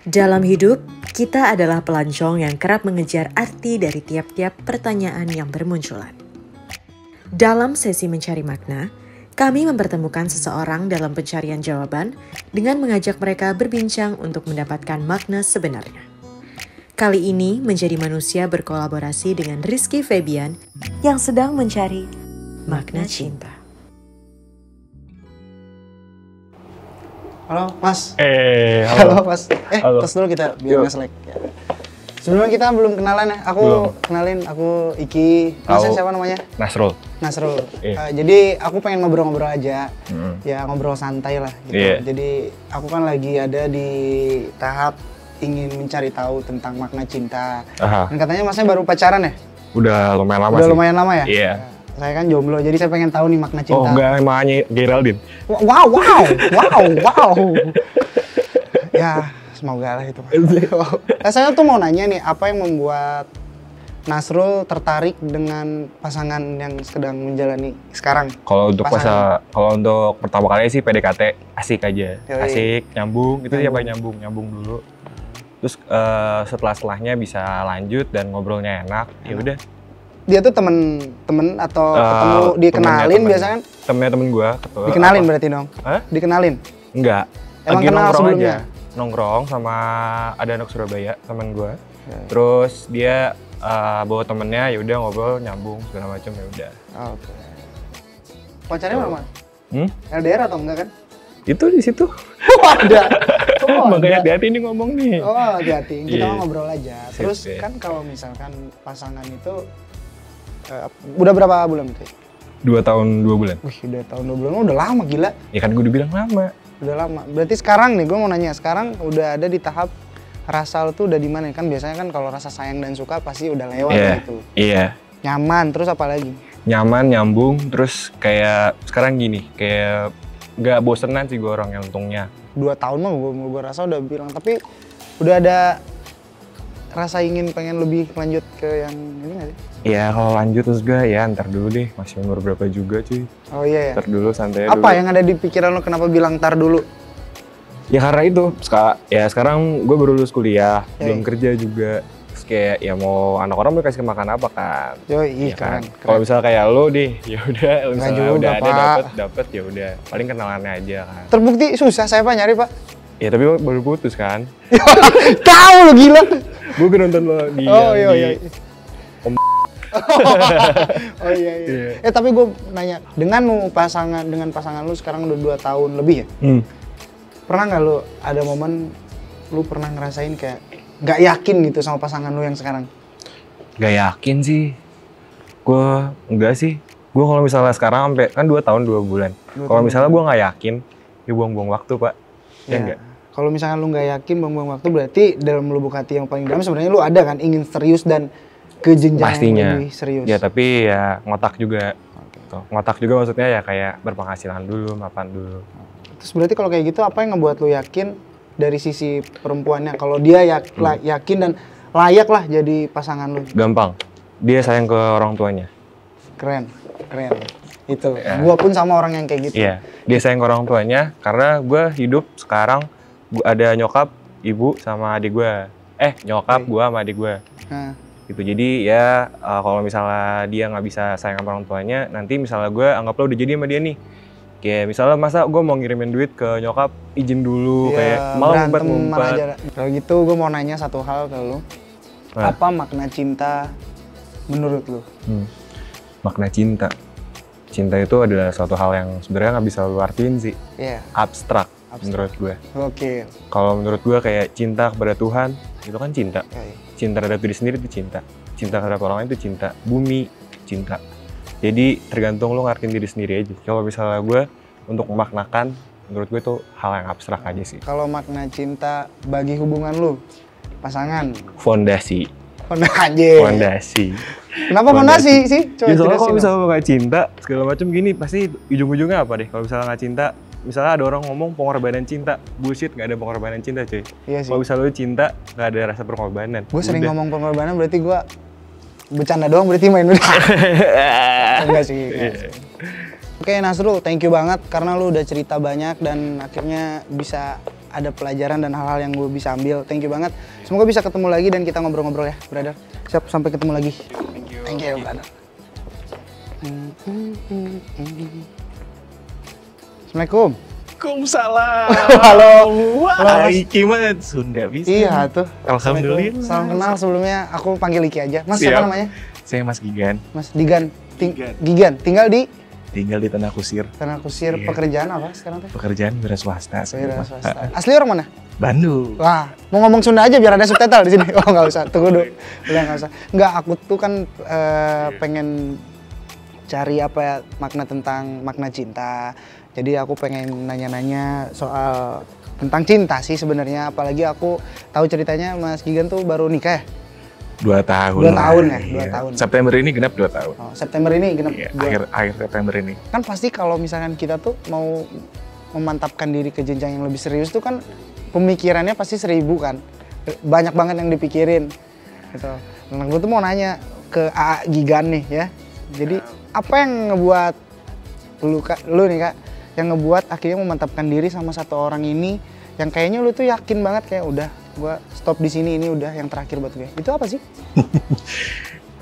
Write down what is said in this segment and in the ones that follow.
Dalam hidup, kita adalah pelancong yang kerap mengejar arti dari tiap-tiap pertanyaan yang bermunculan. Dalam sesi mencari makna, kami mempertemukan seseorang dalam pencarian jawaban dengan mengajak mereka berbincang untuk mendapatkan makna sebenarnya. Kali ini menjadi manusia berkolaborasi dengan Rizky Febian yang sedang mencari makna cinta. Halo Mas. Halo. Halo Mas. Halo. Tos dulu kita biar nggak selek. Ya. Sebelumnya kita belum kenalan ya. Kenalin, aku Iki. Masnya siapa namanya? Nasrul. Iya. Jadi aku pengen ngobrol-ngobrol aja. Ya ngobrol santai lah gitu. Yeah. Jadi aku kan lagi ada di tahap ingin mencari tahu tentang makna cinta. Aha. Dan katanya Masnya baru pacaran ya? Udah lumayan lama Udah sih. lumayan lama ya? Iya. Saya kan jomblo, jadi saya pengen tahu nih makna cinta. Oh enggak, emangnya Geraldine. Wow. Ya, semoga lah itu. Saya tuh mau nanya nih, apa yang membuat Nasrul tertarik dengan pasangan yang sedang menjalani sekarang? Kalau untuk pertama kali sih PDKT asik aja. Yoi. Asik, nyambung. Itu siapa nyambung dulu. Terus setelahnya bisa lanjut dan ngobrolnya enak. Ya udah. Dia tuh temen atau ketemu dikenalin biasanya kan? Temennya temen gua. Dikenalin berarti dong? Hah? Dikenalin? Enggak. Emang Lagi kenal nongkrong sebelumnya? aja. Nongkrong sama ada anak Surabaya, teman gua. Terus dia bawa temennya, ya udah ngobrol, nyambung segala macam ya udah. Oke. Pacarnya mana? LDR atau enggak kan? Itu di situ. Ada. Makanya hati-hati ini ngomong nih. Oh, hati-hati. Kita Iya. mau ngobrol aja. Terus Sip. kan kalau misalkan pasangan itu udah berapa bulan tuh? 2 tahun 2 bulan. Wih, udah tahun 2 bulan, udah lama gila. Ya kan gue udah bilang lama. Udah lama. Berarti sekarang nih, gue mau nanya, sekarang udah ada di tahap rasa tuh udah di mana? Kan biasanya kan kalau rasa sayang dan suka pasti udah lewat gitu. Iya. Nyaman, terus apa lagi? Nyaman, nyambung, terus kayak sekarang gini, kayak gak bosenan sih gue orangnya untungnya. 2 tahun mah gue rasa udah bilang, tapi udah ada rasa ingin pengen lebih lanjut ke yang ini nggak sih? Iya, kalau lanjut terus gue ya ntar dulu deh, masih umur berapa juga cuy. Oh iya ya? Ntar dulu, santai Apa dulu. yang ada di pikiran lo kenapa bilang ntar dulu? Ya karena itu, sekarang gue baru lulus kuliah, belum Yoi. kerja juga. Terus kayak ya mau anak orang mau kasih makan apa kan? Yoi, Ya kan? keren. Kalau misalnya kayak lo deh, ya udah, misalnya juga, udah ada Pak. dapet ya udah, paling kenalannya aja kan. Terbukti susah saya Pak nyari Pak. Ya tapi baru putus kan. Tahu lo gila. Gue nonton lo di Oh yang iya. di Oh iya. Tapi gue nanya, dengan pasangan lu sekarang udah 2 tahun lebih ya? Pernah nggak lu ada momen lu pernah ngerasain kayak nggak yakin gitu sama pasangan lu yang sekarang? Gak yakin sih. Gue enggak sih. Gue kalau misalnya sekarang sampai kan 2 tahun 2 bulan. Kalau misalnya gue nggak yakin, ya buang-buang waktu Pak. Ya enggak. Kalau misalnya lu nggak yakin buang-buang waktu, berarti dalam lubuk hati yang paling dalam sebenarnya lu ada kan ingin serius dan ke jenjang Pastinya. yang lebih serius. Ya tapi ya ngotak juga. Tuh, ngotak juga maksudnya ya kayak berpenghasilan dulu, mapan dulu. Terus berarti kalau kayak gitu apa yang ngebuat lu yakin dari sisi perempuannya? Kalau dia yakin dan layak lah jadi pasangan lu. Gampang. Dia sayang ke orang tuanya. Keren. Itu. Ya. Gua pun sama orang yang kayak gitu. Iya. Dia sayang ke orang tuanya karena gue hidup sekarang ada nyokap, ibu sama adik gue. Nyokap gue sama adik gue. Nah. Gitu. Jadi ya kalau misalnya dia nggak bisa sayang sama orang tuanya, nanti misalnya gue anggaplah udah jadi sama dia nih. Kayak misalnya masa gue mau ngirimin duit ke nyokap, izin dulu, kayak malah ngumpet-ngumpet. Kalau gitu gue mau nanya satu hal ke lu. Nah. Apa makna cinta menurut lu? Makna cinta. Cinta itu adalah suatu hal yang sebenarnya nggak bisa lu artiin sih. Iya. Abstrak menurut gue. Oke. Kalau menurut gue kayak cinta kepada Tuhan, itu kan cinta. Okay. Cinta terhadap diri sendiri itu cinta. Cinta terhadap orang lain itu cinta. Bumi, cinta. Jadi tergantung lu ngartiin diri sendiri aja. Kalau misalnya gue untuk memaknakan, menurut gue itu hal yang abstrak aja sih. Kalau makna cinta bagi hubungan lu, pasangan. Fondasi. Fondasi. Kenapa fondasi sih? Coba Ya soalnya jelasin kalau dong. misalnya lo nggak cinta, segala macam gini, pasti ujung-ujungnya apa deh? Kalau misalnya nggak cinta, misalnya ada orang ngomong pengorbanan cinta, bullshit, nggak ada pengorbanan cinta cuy. Iya sih. Kalau misalnya lo cinta, nggak ada rasa pengorbanan. Gue sering Udah. ngomong pengorbanan, berarti gue bercanda doang, berarti main udah. Enggak sih. Oke Nasrul, thank you banget karena lu udah cerita banyak dan akhirnya bisa ada pelajaran dan hal-hal yang gue bisa ambil. Thank you banget. Semoga bisa ketemu lagi dan kita ngobrol-ngobrol ya, brother. Siap, sampai ketemu lagi. Thank you, brother. Assalamualaikum. Waalaikumsalam. Halo. Hai, gimana? Sunda bisa? Iya tuh. Alhamdulillah. Salam kenal sebelumnya. Aku panggil Iki aja. Mas, Siap. siapa namanya? Saya Mas Gigan. Mas Digan. Gigan. Gigan. Tinggal di Tinggal di Tanah Kusir. Tanah Kusir. Iya. Pekerjaan apa sekarang teh? Pekerjaan wira swasta. Wira swasta. Asli orang mana? Bandung. Wah, mau ngomong Sunda aja biar ada subtitle di sini. Oh, nggak usah. Tunggu dulu. Udah nggak usah. Nggak, aku tuh kan pengen cari apa ya, makna tentang makna cinta. Jadi aku pengen nanya-nanya soal tentang cinta sih sebenarnya. Apalagi aku tahu ceritanya Mas Gigan tuh baru nikah ya? 2 tahun. 2 tahun ya? Iya. 2 tahun. September ini genap 2 tahun. Oh, September ini genap Iya, dua. akhir September ini. Kan pasti kalau misalkan kita tuh mau memantapkan diri ke jenjang yang lebih serius tuh kan pemikirannya pasti 1000 kan. Banyak banget yang dipikirin gitu. Nah, gue tuh mau nanya ke AA Gigan nih ya. Jadi apa yang ngebuat lu nih Kak, yang ngebuat akhirnya memantapkan diri sama satu orang ini yang kayaknya lu tuh yakin banget kayak udah gua stop di sini, ini udah yang terakhir buat gue. Itu apa sih?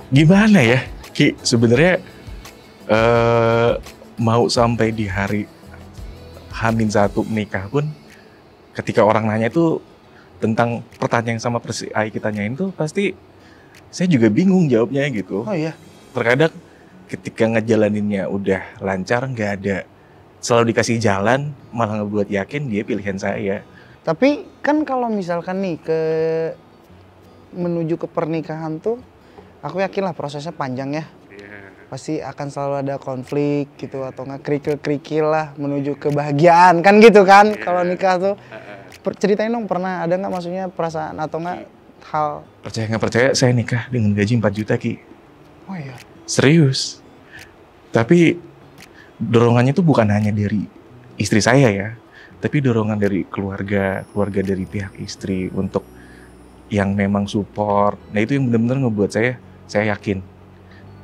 Gimana ya, Ki? Sebenarnya mau sampai di hari H-1 menikah pun, ketika orang nanya itu tentang pertanyaan yang sama persis kita tanyain tuh pasti saya juga bingung jawabnya gitu. Oh iya. Terkadang ketika ngejalaninnya udah lancar, nggak ada selalu dikasih jalan, malah ngebuat yakin dia pilihan saya. Tapi kan kalau misalkan nih menuju ke pernikahan tuh, aku yakin lah prosesnya panjang ya. Pasti akan selalu ada konflik gitu atau nggak kerikil-kerikil lah menuju kebahagiaan kan gitu kan. Kalau nikah tuh, ceritain dong pernah ada nggak maksudnya perasaan atau nggak hal? Percaya nggak percaya, saya nikah dengan gaji 4 juta Ki. Oh iya. Serius. Tapi dorongannya tuh bukan hanya dari istri saya ya, tapi dorongan dari keluarga dari pihak istri untuk yang memang support. Nah itu yang benar-benar ngebuat saya yakin.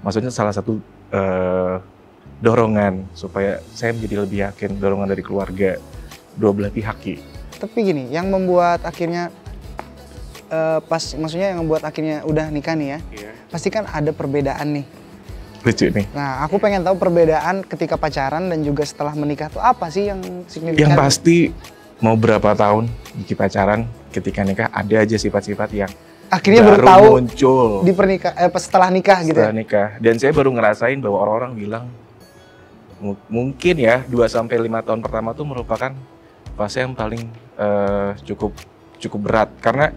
Maksudnya salah satu dorongan supaya saya menjadi lebih yakin, dorongan dari keluarga dua belah pihak Ki. Tapi gini, yang membuat akhirnya maksudnya yang membuat akhirnya udah nikah nih ya, pasti kan ada perbedaan nih. Lucu nih. Nah, aku pengen tahu perbedaan ketika pacaran dan juga setelah menikah tuh apa sih yang signifikan? Yang pasti mau berapa tahun Iki pacaran, ketika nikah ada aja sifat-sifat yang akhirnya baru tahu muncul di setelah nikah gitu. Setelah nikah. Dan saya baru ngerasain bahwa orang-orang bilang mungkin ya 2-5 tahun pertama tuh merupakan fase yang paling cukup berat, karena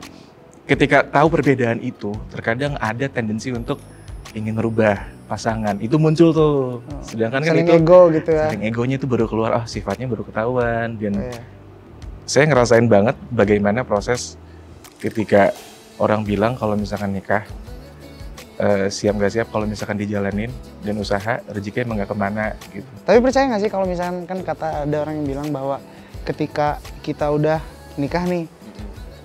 ketika tahu perbedaan itu terkadang ada tendensi untuk ingin merubah pasangan, itu muncul tuh. Sedangkan kan saling itu ego gitu ya. saling egonya itu baru keluar, sifatnya baru ketahuan. Dan saya ngerasain banget bagaimana proses ketika orang bilang kalau misalkan nikah siap gak siap kalau misalkan dijalanin dan usaha, rezekinya emang gak kemana gitu. Tapi percaya gak sih kalau misalkan kan kata ada orang yang bilang bahwa ketika kita udah nikah nih,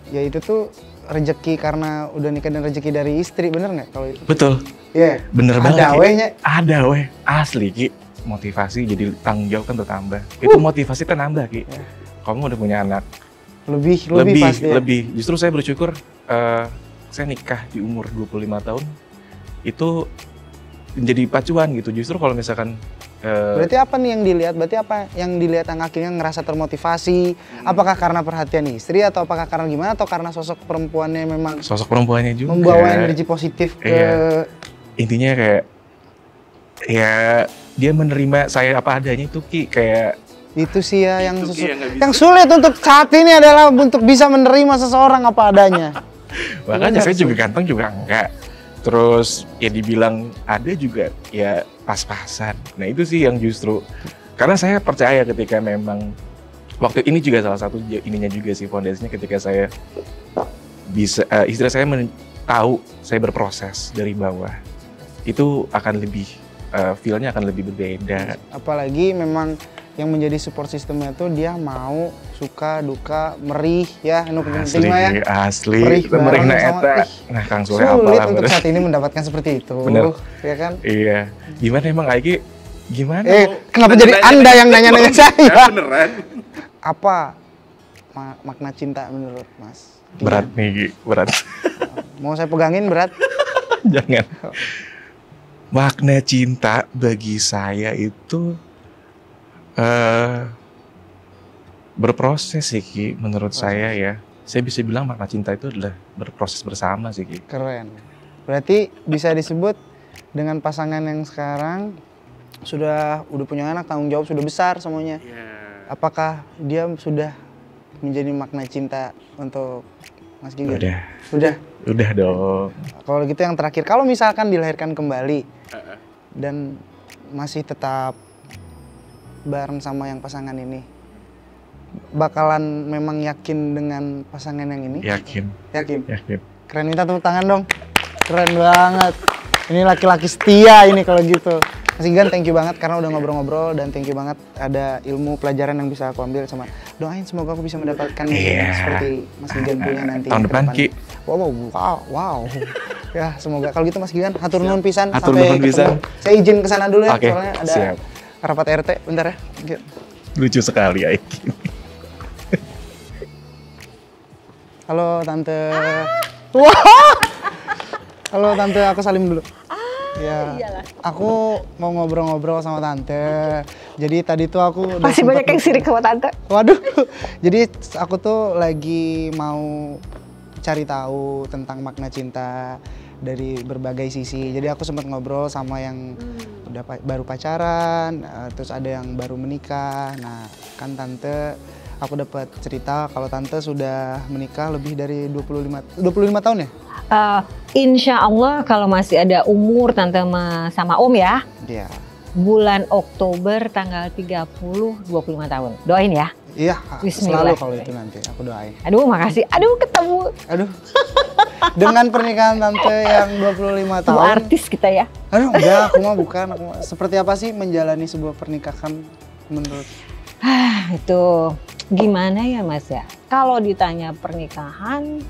ya itu tuh rezeki karena udah nikah dan rezeki dari istri, bener nggak kalau itu? Betul. Iya. Bener banget. Ada wehnya. Ada weh, asli Ki. Motivasi jadi tanggung jawab kan bertambah. Itu motivasi kan nambah Ki. Kamu udah punya anak. Lebih pasti. Lebih. Justru saya bersyukur saya nikah di umur 25 tahun. Itu menjadi pacuan gitu. Justru kalau misalkan berarti apa nih yang dilihat? Berarti apa yang dilihat yang akhirnya ngerasa termotivasi? Apakah karena perhatian istri atau apakah karena gimana? Atau karena sosok perempuannya memang sosok perempuannya juga membawa energi positif ke... Iya. Intinya kayak ya dia menerima saya apa adanya itu Ki, kayak itu sih ya yang yang sulit untuk saat ini adalah untuk bisa menerima seseorang apa adanya. Makanya saya juga ganteng juga enggak. Terus ya dibilang ada juga ya pas-pasan. Nah itu sih yang justru, karena saya percaya ketika memang waktu ini juga salah satu ininya juga sih fondasinya, ketika saya bisa istri saya tahu saya berproses dari bawah, itu akan lebih feel-nya akan lebih berbeda. Apalagi memang yang menjadi support sistemnya tuh dia mau suka duka merih ya, anu penting mah ya. Asli. Merih na sama eta. Nah, Kang Sule sulit apalah untuk saat ini mendapatkan seperti itu. Bener. Ya kan? Iya. Gimana emang Aiki? Gimana? Kenapa jadi Anda yang nanya-nanya saya? Beneran. Apa makna cinta menurut Mas? Berat nih, Gi. Berat. Mau saya pegangin berat? Jangan. Makna cinta bagi saya itu berproses sih, Ki. Menurut saya ya. Saya bisa bilang makna cinta itu adalah berproses bersama sih, Ki. Keren. Berarti bisa disebut dengan pasangan yang sekarang udah punya anak, tanggung jawab sudah besar semuanya. Apakah dia sudah menjadi makna cinta untuk Mas Gigi? Udah dong. Kalau gitu yang terakhir, kalau misalkan dilahirkan kembali dan masih tetap bareng sama yang pasangan ini, bakalan memang yakin dengan pasangan yang ini? Yakin. Keren, minta tepuk tangan dong. Keren banget. Ini laki-laki setia ini kalau gitu. Mas Gigan, thank you banget karena udah ngobrol-ngobrol, dan thank you banget ada ilmu pelajaran yang bisa aku ambil. Sama doain semoga aku bisa mendapatkan seperti Mas Gigan punya nanti. Tahun depan, Ki. Wow. Ya, semoga. Kalau gitu Mas Gigan, hatur nuhun pisan. Hatur nuhun pisan. Saya izin ke sana dulu ya, soalnya ada siap. rapat RT. Bentar ya. Lucu sekali, Aiki. Halo Tante. Wah. Halo Tante, aku salim dulu. Ya, iyalah. Aku mau ngobrol-ngobrol sama Tante. Jadi tadi tuh aku masih banyak yang sirik sama Tante. Waduh. Jadi aku tuh lagi mau cari tahu tentang makna cinta dari berbagai sisi. Jadi aku sempat ngobrol sama yang udah baru pacaran, terus ada yang baru menikah. Nah, kan Tante, aku dapat cerita kalau Tante sudah menikah lebih dari 25 tahun ya? Insya Allah kalau masih ada umur Tante sama Om ya. Iya. Bulan Oktober tanggal 30, 25 tahun. Doain ya. Iya, Bismillah. Selalu kalau itu nanti aku doain. Aduh, makasih. Aduh, ketemu. Aduh. Dengan pernikahan Tante yang 25 tahun. Artis kita ya. Aduh, enggak, aku mah bukan. Seperti apa sih menjalani sebuah pernikahan menurut? Itu gimana ya Mas ya? Kalau ditanya pernikahan,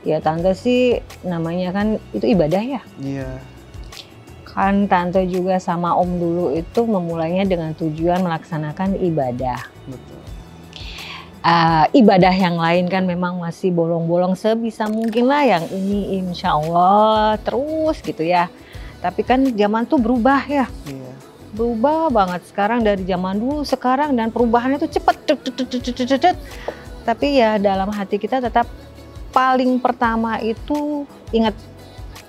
ya Tante sih namanya kan itu ibadah ya. Iya. Kan Tante juga sama Om dulu itu memulainya dengan tujuan melaksanakan ibadah. Betul. Ibadah yang lain kan memang masih bolong-bolong sebisa mungkin lah, yang ini insya Allah terus gitu ya. Tapi kan zaman tuh berubah ya. Iya. Berubah banget sekarang dari zaman dulu sekarang, dan perubahannya tuh cepet. Tapi ya dalam hati kita tetap paling pertama itu ingat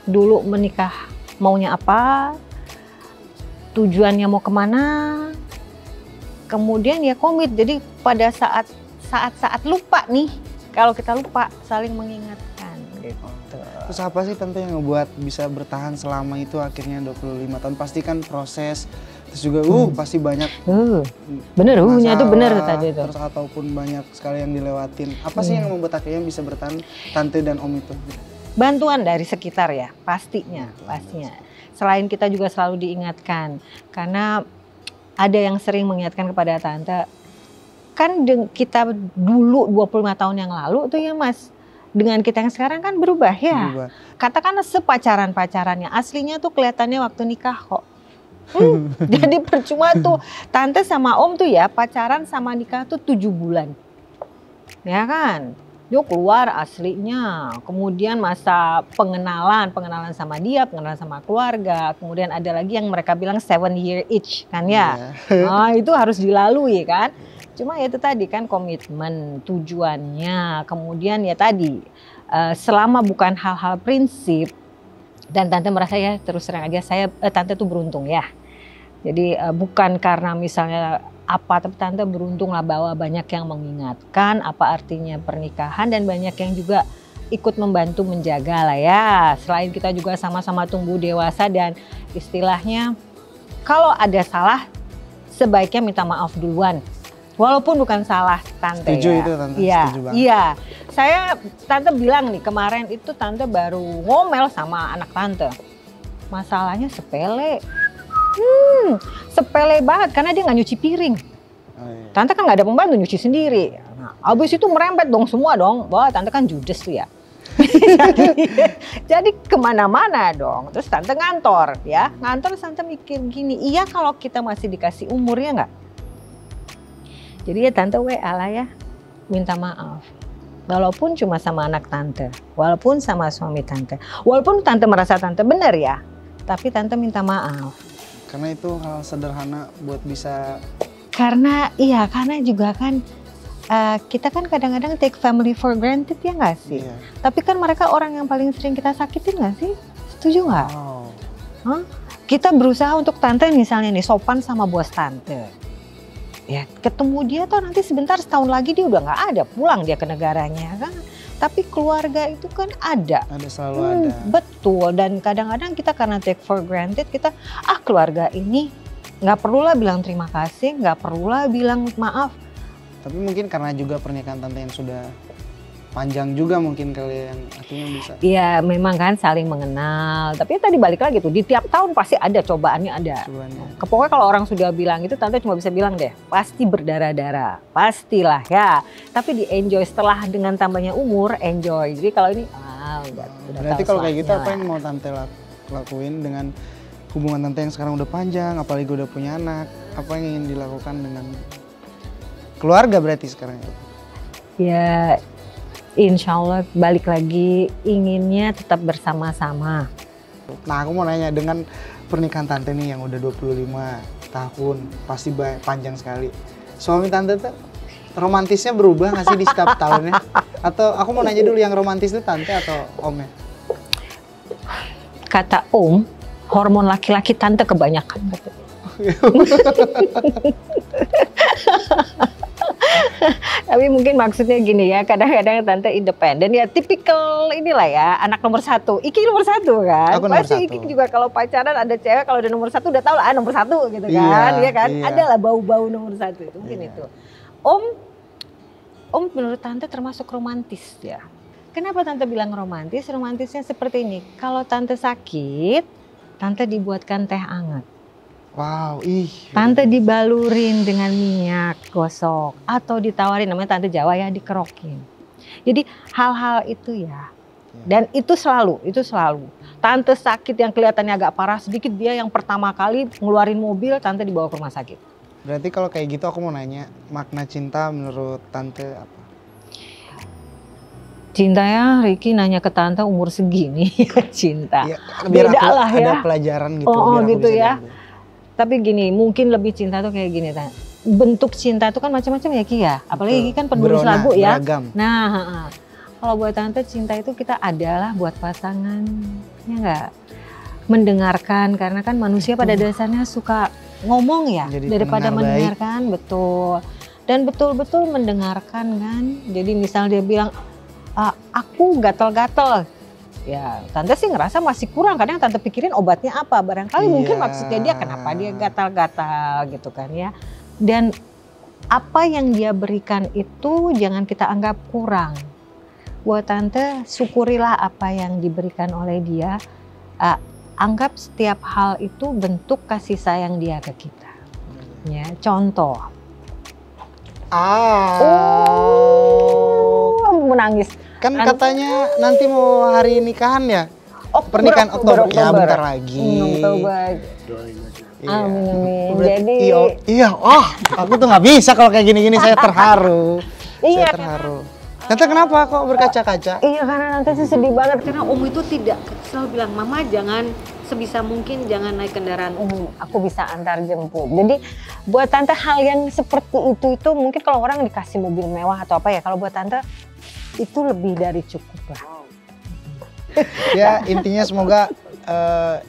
dulu menikah maunya apa, tujuannya mau kemana, kemudian ya komit. Jadi pada saat lupa nih, kalau kita lupa saling mengingatkan gitu. Terus apa sih Tante yang ngebuat bisa bertahan selama itu akhirnya 25 tahun? Pasti kan proses, terus juga pasti banyak bener, itu bener tadi itu. Terus ataupun banyak sekali yang dilewatin. Apa sih yang membuat akhirnya bisa bertahan Tante dan Om itu? Bantuan dari sekitar ya, pastinya. Selain kita juga selalu diingatkan, karena ada yang sering mengingatkan kepada Tante, kan kita dulu 25 tahun yang lalu tuh ya Mas, dengan kita yang sekarang kan berubah ya. Katakanlah sepacaran-pacarannya, aslinya tuh kelihatannya waktu nikah kok. Jadi percuma tuh Tante sama Om tuh ya pacaran sama nikah tuh 7 bulan. Ya kan? Dia keluar aslinya, kemudian masa pengenalan sama dia, pengenalan sama keluarga, kemudian ada lagi yang mereka bilang 7 year each kan ya. Nah, itu harus dilalui kan. Cuma ya itu tadi kan komitmen, tujuannya, kemudian ya tadi selama bukan hal-hal prinsip, dan Tante merasa ya terus terang aja Tante tuh beruntung ya. Jadi bukan karena misalnya apa, tapi Tante beruntung lah bahwa banyak yang mengingatkan apa artinya pernikahan, dan banyak yang juga ikut membantu menjaga lah ya. Selain kita juga sama-sama tumbuh dewasa, dan istilahnya kalau ada salah sebaiknya minta maaf duluan. Walaupun bukan salah Tante. Setuju ya. itu Tante, iya, setuju banget. Iya, Tante bilang nih kemarin itu Tante baru ngomel sama anak Tante. Masalahnya sepele. Sepele banget karena dia nggak nyuci piring. Tante kan nggak ada pembantu, nyuci sendiri. Nah, abis itu merembet dong semua dong. Wah, Tante kan judes tuh ya. jadi kemana-mana dong. Terus Tante ngantor ya. Ngantor Tante mikir gini, iya kalau kita masih dikasih umur ya nggak? Jadi ya Tante WA lah ya. minta maaf. Walaupun cuma sama anak tante, walaupun sama suami tante, walaupun tante merasa tante benar ya, tapi tante minta maaf. Karena itu hal sederhana buat bisa. Karena juga kan kita kan kadang-kadang take family for granted ya nggak sih? Iya. Tapi kan mereka orang yang paling sering kita sakitin nggak sih? Setuju nggak? Wow. Hah? Kita berusaha untuk tante misalnya nih sopan sama bos tante. Ya ketemu dia tuh nanti sebentar setahun lagi dia udah nggak ada, pulang dia ke negaranya kan. Tapi keluarga itu kan ada. Ada selalu ada. Betul, dan kadang-kadang kita karena take for granted kita keluarga ini nggak perlulah bilang terima kasih, nggak perlulah bilang maaf. Tapi mungkin karena juga pernikahan tante yang sudah panjang juga mungkin kali yang akhirnya bisa. Iya memang kan saling mengenal, tapi tadi balik lagi tuh di tiap tahun pasti ada cobaannya ada. Pokoknya kalau orang sudah bilang itu tante cuma bisa bilang deh pasti berdarah-darah, pastilah ya. Tapi di enjoy setelah dengan tambahnya umur enjoy. Jadi kalau ini udah berarti kalau kayak gitu apa yang mau tante lakuin dengan hubungan tante yang sekarang udah panjang, apalagi udah punya anak, apa yang ingin dilakukan dengan keluarga berarti sekarang itu? Ya insya Allah balik lagi inginnya tetap bersama-sama. Nah aku mau nanya dengan pernikahan tante nih yang udah 25 tahun, pasti panjang sekali. Suami tante tuh romantisnya berubah gak sih di setiap tahunnya? Atau aku mau nanya dulu yang romantis itu tante atau omnya? Kata om, hormon laki-laki tante kebanyakan. Tapi mungkin maksudnya gini ya, kadang-kadang tante independen ya, tipikal inilah ya, anak nomor satu. Iki nomor satu kan, aku nomor pasti satu. Iki juga kalau pacaran ada cewek kalau udah nomor satu udah tahu lah nomor satu gitu kan, iya kan, ada lah bau-bau nomor satu itu mungkin itu. Om menurut tante termasuk romantis ya. Kenapa tante bilang romantis? Romantisnya seperti ini, kalau tante sakit, tante dibuatkan teh hangat. Wow, Tante dibalurin dengan minyak gosok atau ditawarin, namanya tante Jawa ya, dikerokin. Jadi hal-hal itu ya. Dan itu selalu. Tante sakit yang kelihatannya agak parah sedikit, dia yang pertama kali ngeluarin mobil, tante dibawa ke rumah sakit. Berarti kalau kayak gitu aku mau nanya, makna cinta menurut tante apa? Cinta ya, Ricky nanya ke tante umur segini cinta. Ya, biar beda aku lah ya. Ada pelajaran gitu. Oh biar gitu aku bisa ya. diambil. Tapi gini, mungkin lebih cinta tuh kayak gini, Tante. Bentuk cinta itu kan macam-macam ya Ki ya. Apalagi Ki kan penulis lagu ya. Beragam. Nah, kalau buat tante cinta itu kita adalah buat pasangan, ya enggak? Mendengarkan, karena kan manusia pada dasarnya suka ngomong ya, Jadi daripada pendengar mendengarkan, betul. Dan betul-betul mendengarkan kan. Jadi misal dia bilang, aku gatel-gatel. Ya, tante sih ngerasa masih kurang. Kadang tante pikirin obatnya apa. Barangkali mungkin maksudnya dia kenapa dia gatal-gatal gitu kan ya. Dan apa yang dia berikan itu jangan kita anggap kurang. Buat tante, syukurilah apa yang diberikan oleh dia. Anggap setiap hal itu bentuk kasih sayang dia ke kita. Ya, contoh. Menangis. Kan katanya nanti mau hari nikahan ya? Pernikahan Oktober. Ya bentar lagi. Oktober. Iya. Amin. Jadi Jadi aku tuh nggak bisa kalau kayak gini-gini, saya terharu. Iya. Saya terharu. Tante kenapa kok berkaca-kaca? Iya karena nanti sih sedih banget karena om itu tidak selalu bilang mama jangan sebisa mungkin jangan naik kendaraan umum, aku bisa antar jemput. Jadi buat tante hal yang seperti itu mungkin kalau orang dikasih mobil mewah atau apa ya, kalau buat tante itu lebih dari cukup lah. Ya intinya semoga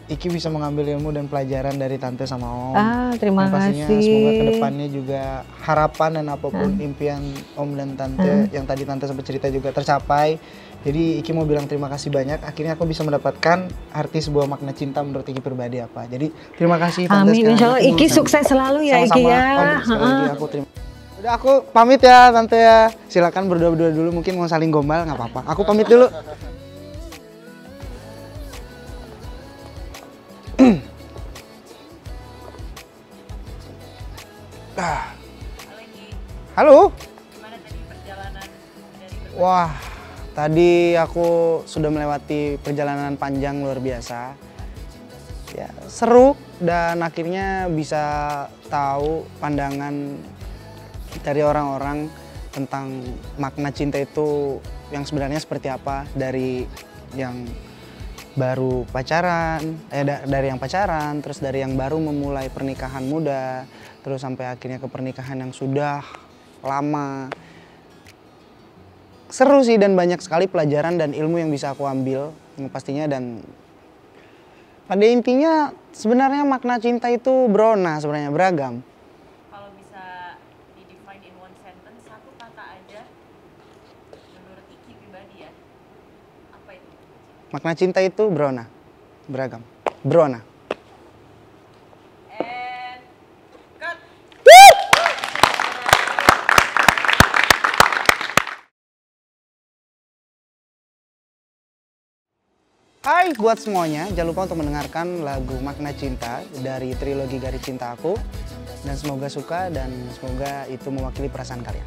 Iki bisa mengambil ilmu dan pelajaran dari tante sama om. Terima pastinya kasih. Semoga kedepannya juga harapan dan apapun impian om dan tante yang tadi tante sempat cerita juga tercapai. Jadi Iki mau bilang terima kasih banyak. Akhirnya aku bisa mendapatkan arti sebuah makna cinta menurut Iki pribadi apa. Jadi terima kasih tante. Amin. Insya Allah Iki sukses selalu ya Iki ya. Sekali lagi aku terima. Udah aku pamit ya tante ya. Silakan berdua-berdua dulu, mungkin mau saling gombal nggak apa-apa. Aku pamit dulu. Halo. Wah, tadi aku sudah melewati perjalanan panjang luar biasa. Ya, seru dan akhirnya bisa tahu pandangan dari orang-orang tentang makna cinta itu yang sebenarnya seperti apa, dari yang baru pacaran, dari yang pacaran, terus dari yang baru memulai pernikahan muda, terus sampai akhirnya ke pernikahan yang sudah lama. Seru sih, dan banyak sekali pelajaran dan ilmu yang bisa aku ambil pastinya. Dan pada intinya sebenarnya makna cinta itu berona, sebenarnya beragam. Kalau bisa di-define in one sentence, satu kata aja menurut Iki pribadi ya, apa itu? Makna cinta itu berona, beragam, berona. And cut. Hai buat semuanya, jangan lupa untuk mendengarkan lagu Makna Cinta dari trilogi Garis Cinta Aku. Dan semoga suka dan semoga itu mewakili perasaan kalian.